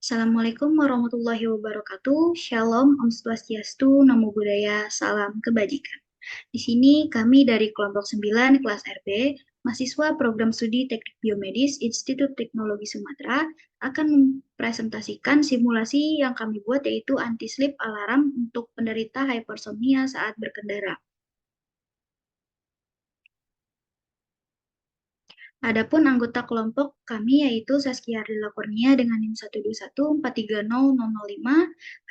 Assalamualaikum warahmatullahi wabarakatuh. Shalom, Om Swastiastu, Namo Buddhaya, Salam Kebajikan. Di sini kami dari kelompok 9 kelas RB, mahasiswa program studi Teknik Biomedis Institut Teknologi Sumatera akan mempresentasikan simulasi yang kami buat yaitu anti-sleep alarm untuk penderita hypersomnia saat berkendara. Adapun anggota kelompok kami yaitu Saskia Ardila Kurnia dengan NIM 121430005,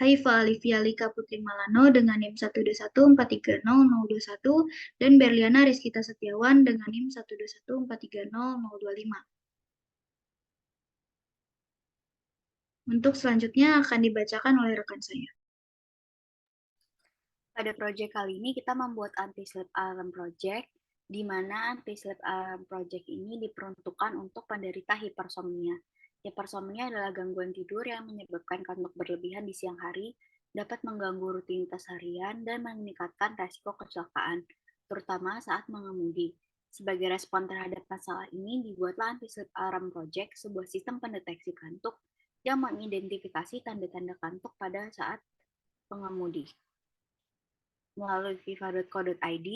Haifa Alivia Lika Putri Malano dengan NIM 121430021, dan Berliana Rizkita Setiawan dengan NIM 121430025. Untuk selanjutnya akan dibacakan oleh rekan saya. Pada proyek kali ini kita membuat anti-sleep alarm project, di mana anti-sleep alarm project ini diperuntukkan untuk penderita hipersomnia. Hipersomnia adalah gangguan tidur yang menyebabkan kantuk berlebihan di siang hari, dapat mengganggu rutinitas harian, dan meningkatkan resiko kecelakaan, terutama saat mengemudi. Sebagai respon terhadap masalah ini, dibuatlah anti-sleep alarm project, sebuah sistem pendeteksi kantuk yang mengidentifikasi tanda-tanda kantuk pada saat pengemudi. Melalui fifa.co.id,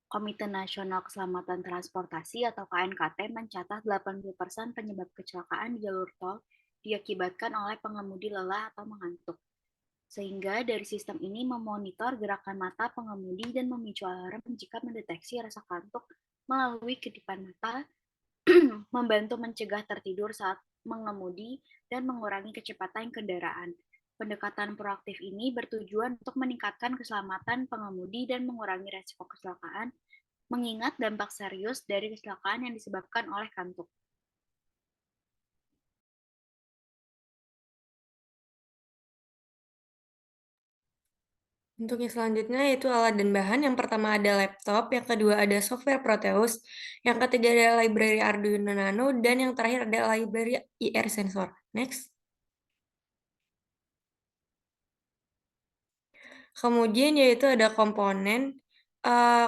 Komite Nasional Keselamatan Transportasi atau KNKT mencatat 80% penyebab kecelakaan di jalur tol diakibatkan oleh pengemudi lelah atau mengantuk. Sehingga dari sistem ini memonitor gerakan mata pengemudi dan memicu alarm jika mendeteksi rasa kantuk melalui kedipan mata, membantu mencegah tertidur saat mengemudi dan mengurangi kecepatan kendaraan. Pendekatan proaktif ini bertujuan untuk meningkatkan keselamatan pengemudi dan mengurangi resiko kecelakaan, mengingat dampak serius dari kecelakaan yang disebabkan oleh kantuk. Untuk yang selanjutnya yaitu alat dan bahan. Yang pertama ada laptop, yang kedua ada software Proteus, yang ketiga ada library Arduino Nano, dan yang terakhir ada library IR sensor. Next. Kemudian yaitu ada komponen.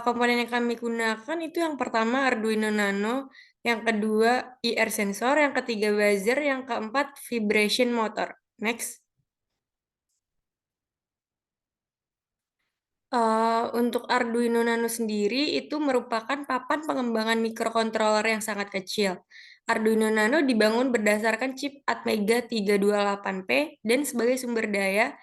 Komponen yang kami gunakan itu yang pertama Arduino Nano, yang kedua IR sensor, yang ketiga buzzer, yang keempat vibration motor. Next. Untuk Arduino Nano sendiri itu merupakan papan pengembangan mikrokontroler yang sangat kecil. Arduino Nano dibangun berdasarkan chip Atmega 328P dan sebagai sumber daya,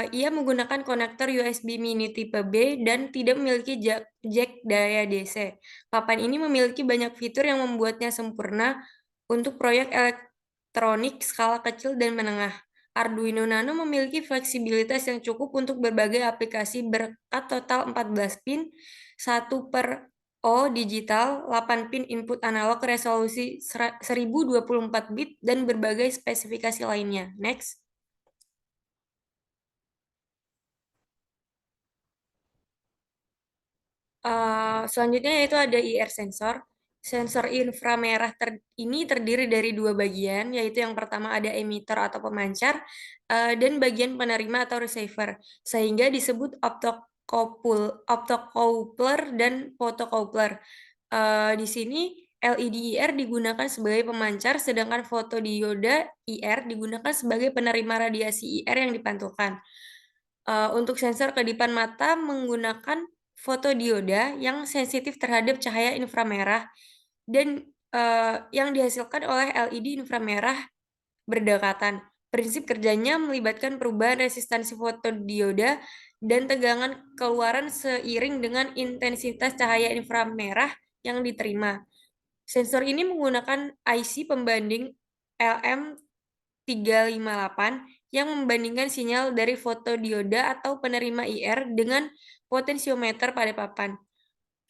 ia menggunakan konektor USB mini tipe B dan tidak memiliki jack daya DC. Papan ini memiliki banyak fitur yang membuatnya sempurna untuk proyek elektronik skala kecil dan menengah. Arduino Nano memiliki fleksibilitas yang cukup untuk berbagai aplikasi berkat total 14 pin, 1/O digital, 8 pin input analog resolusi 1024 bit, dan berbagai spesifikasi lainnya. Next. Selanjutnya yaitu ada IR sensor. Sensor inframerah ini terdiri dari dua bagian, yaitu yang pertama ada emitter atau pemancar, dan bagian penerima atau receiver, sehingga disebut optocoupler dan photocoupler. Di sini LED IR digunakan sebagai pemancar, sedangkan fotodioda IR digunakan sebagai penerima radiasi IR yang dipantulkan. Untuk sensor kedipan mata menggunakan fotodioda yang sensitif terhadap cahaya inframerah dan yang dihasilkan oleh LED inframerah berdekatan. Prinsip kerjanya melibatkan perubahan resistansi fotodioda dan tegangan keluaran seiring dengan intensitas cahaya inframerah yang diterima. Sensor ini menggunakan IC pembanding LM358 yang membandingkan sinyal dari fotodioda atau penerima IR dengan potensiometer pada papan.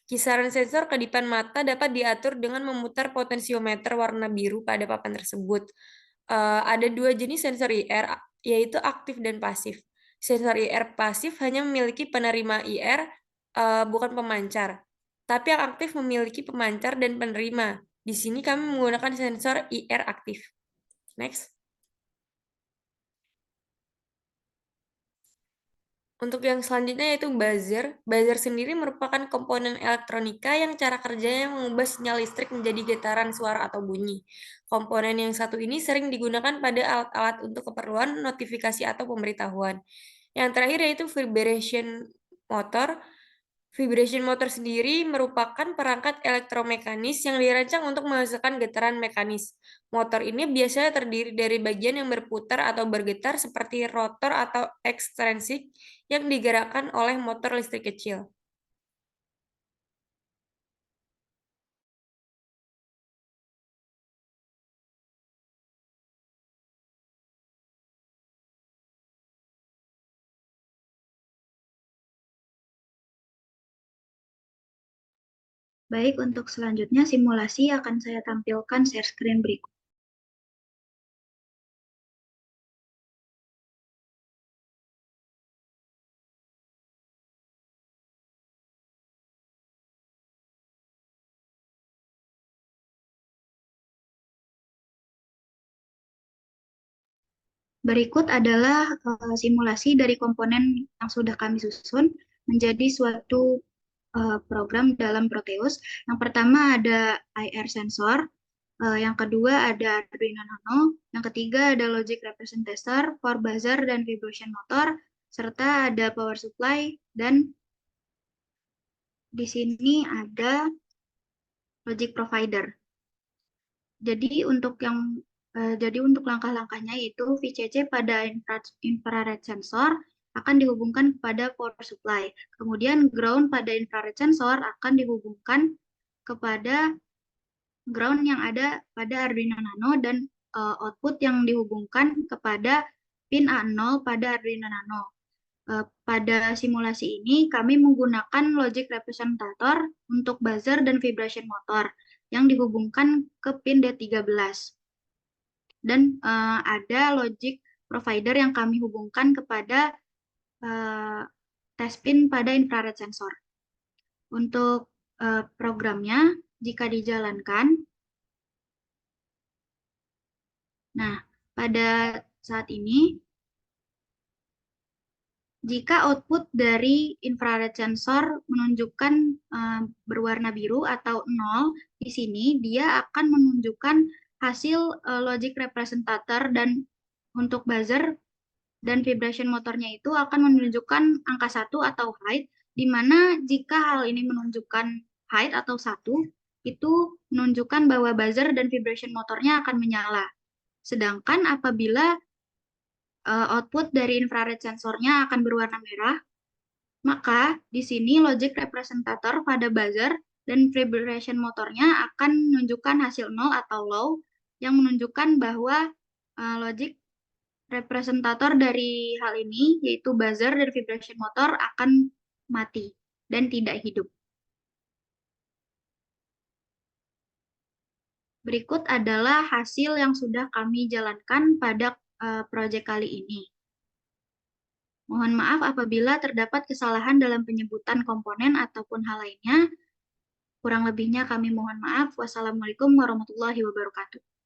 Kisaran sensor kedipan mata dapat diatur dengan memutar potensiometer warna biru pada papan tersebut. Ada dua jenis sensor IR, yaitu aktif dan pasif. Sensor IR pasif hanya memiliki penerima IR, bukan pemancar. Tapi yang aktif memiliki pemancar dan penerima. Di sini kami menggunakan sensor IR aktif. Next. Untuk yang selanjutnya yaitu buzzer. Buzzer sendiri merupakan komponen elektronika yang cara kerjanya mengubah sinyal listrik menjadi getaran suara atau bunyi. Komponen yang satu ini sering digunakan pada alat-alat untuk keperluan notifikasi atau pemberitahuan. Yang terakhir yaitu vibration motor. Vibration motor sendiri merupakan perangkat elektromekanis yang dirancang untuk menghasilkan getaran mekanis. Motor ini biasanya terdiri dari bagian yang berputar atau bergetar seperti rotor atau ekstrinsik yang digerakkan oleh motor listrik kecil. Baik, untuk selanjutnya simulasi akan saya tampilkan share screen berikut. Berikut adalah simulasi dari komponen yang sudah kami susun menjadi suatu program dalam Proteus. Yang pertama ada IR sensor, yang kedua ada Arduino Nano, yang ketiga ada logic representator, for buzzer dan vibration motor, serta ada power supply, dan di sini ada logic provider. Jadi untuk langkah-langkahnya itu VCC pada infrared sensor akan dihubungkan kepada power supply. Kemudian ground pada infrared sensor akan dihubungkan kepada ground yang ada pada Arduino Nano dan output yang dihubungkan kepada pin A0 pada Arduino Nano. Pada simulasi ini kami menggunakan logic representator untuk buzzer dan vibration motor yang dihubungkan ke pin D13. Dan ada logic provider yang kami hubungkan kepada test pin pada infrared sensor. Untuk programnya, jika dijalankan, nah pada saat ini, jika output dari infrared sensor menunjukkan berwarna biru atau 0, di sini dia akan menunjukkan hasil logic representator dan untuk buzzer dan vibration motornya itu akan menunjukkan angka 1 atau height, di mana jika hal ini menunjukkan height atau 1, itu menunjukkan bahwa buzzer dan vibration motornya akan menyala. Sedangkan apabila output dari infrared sensornya akan berwarna merah, maka di sini logic representator pada buzzer dan vibration motornya akan menunjukkan hasil 0 atau low, yang menunjukkan bahwa logic representator dari hal ini, yaitu buzzer dan vibration motor, akan mati dan tidak hidup. Berikut adalah hasil yang sudah kami jalankan pada proyek kali ini. Mohon maaf apabila terdapat kesalahan dalam penyebutan komponen ataupun hal lainnya. Kurang lebihnya kami mohon maaf. Wassalamualaikum warahmatullahi wabarakatuh.